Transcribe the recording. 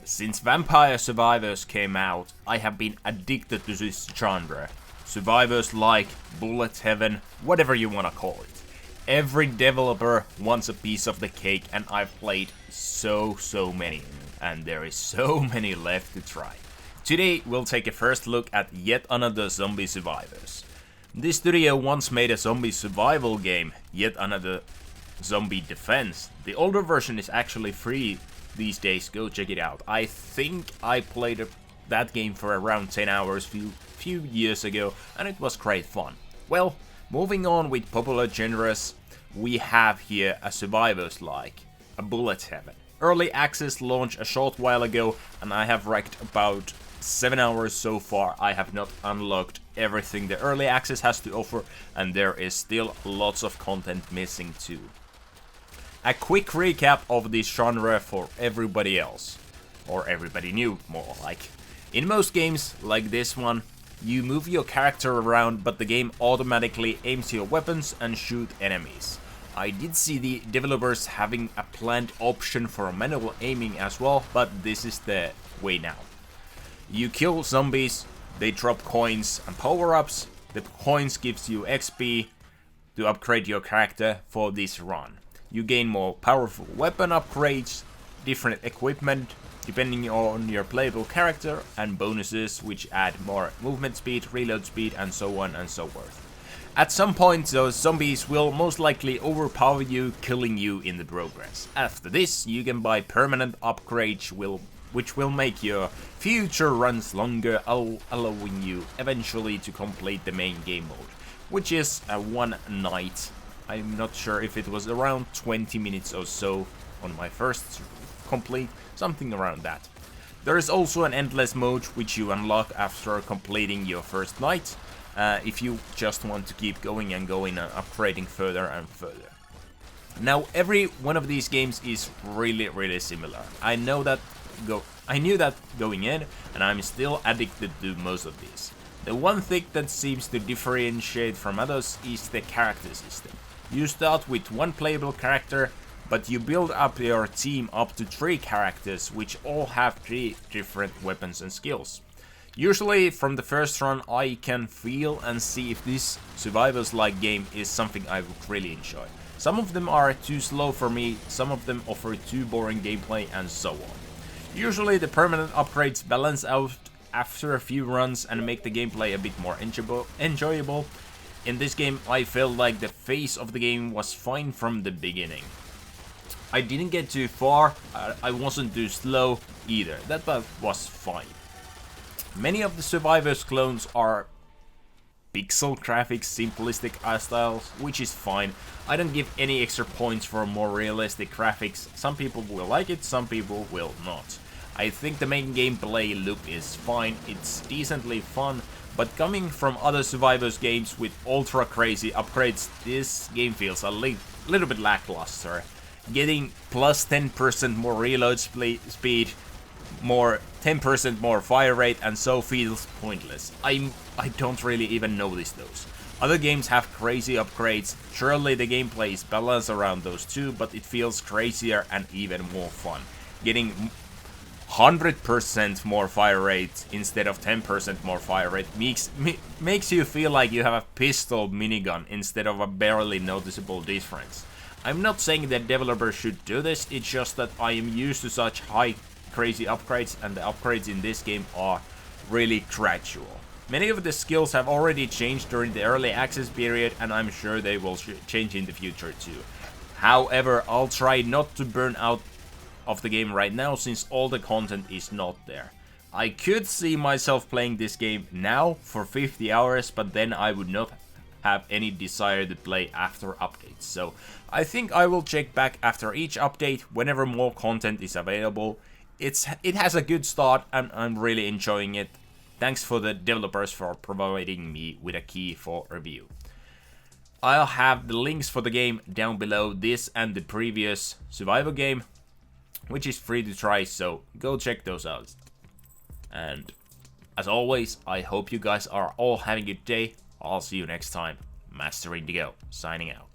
Since Vampire Survivors came out, I have been addicted to this genre. Survivors like, Bullet Heaven, whatever you wanna call it. Every developer wants a piece of the cake and I've played so many. And there is so many left to try. Today we'll take a first look at yet another Zombie Survivors. This studio once made a zombie survival game, yet another Zombie Defense. The older version is actually free these days, go check it out. I think I played that game for around 10 hours few years ago and it was great fun. Well, moving on with popular genres, we have here a Survivors like, a Bullet Heaven. Early access launched a short while ago and I have racked about 7 hours so far. I have not unlocked everything the early access has to offer and there is still lots of content missing too. A quick recap of this genre for everybody else, or everybody new, more like. In most games, like this one, you move your character around, but the game automatically aims your weapons and shoot enemies. I did see the developers having a planned option for manual aiming as well, but this is the way now. You kill zombies, they drop coins and power-ups, the coins gives you XP to upgrade your character for this run. You gain more powerful weapon upgrades, different equipment depending on your playable character, and bonuses which add more movement speed, reload speed, and so on and so forth. At some point those zombies will most likely overpower you, killing you in the progress. After this you can buy permanent upgrades which will make your future runs longer, allowing you eventually to complete the main game mode, which is a one night. I'm not sure if it was around 20 minutes or so on my first complete, something around that. There is also an endless mode which you unlock after completing your first night, if you just want to keep going and upgrading further and further. Now every one of these games is really similar. I knew that going in and I'm still addicted to most of these. The one thing that seems to differentiate from others is the character system. You start with one playable character, but you build up your team up to 3 characters, which all have 3 different weapons and skills. Usually from the first run I can feel and see if this Survivors-like game is something I would really enjoy. Some of them are too slow for me, some of them offer too boring gameplay, and so on. Usually the permanent upgrades balance out after a few runs and make the gameplay a bit more enjoyable. In this game, I felt like the face of the game was fine from the beginning. I didn't get too far, I wasn't too slow either, that was fine. Many of the Survivors clones are pixel graphics, simplistic art styles, which is fine. I don't give any extra points for more realistic graphics. Some people will like it, some people will not. I think the main gameplay loop is fine, it's decently fun. But coming from other Survivors games with ultra crazy upgrades, this game feels a little bit lackluster. Getting plus 10% more reload speed, 10% more fire rate, and so feels pointless. I don't really even notice those. Other games have crazy upgrades, surely the gameplay is balanced around those too, but it feels crazier and even more fun. Getting 100% more fire rate instead of 10% more fire rate makes you feel like you have a pistol minigun instead of a barely noticeable difference. I'm not saying that developers should do this, it's just that I am used to such high crazy upgrades and the upgrades in this game are really gradual. Many of the skills have already changed during the early access period and I'm sure they will change in the future too. However, I'll try not to burn out of the game right now since all the content is not there. I could see myself playing this game now for 50 hours, but then I would not have any desire to play after updates. So I think I will check back after each update whenever more content is available. It has a good start and I'm really enjoying it. Thanks for the developers for providing me with a key for review. I'll have the links for the game down below, this and the previous Survivor game, which is free to try, so go check those out. And as always, I hope you guys are all having a good day. I'll see you next time. Master Indigo, signing out.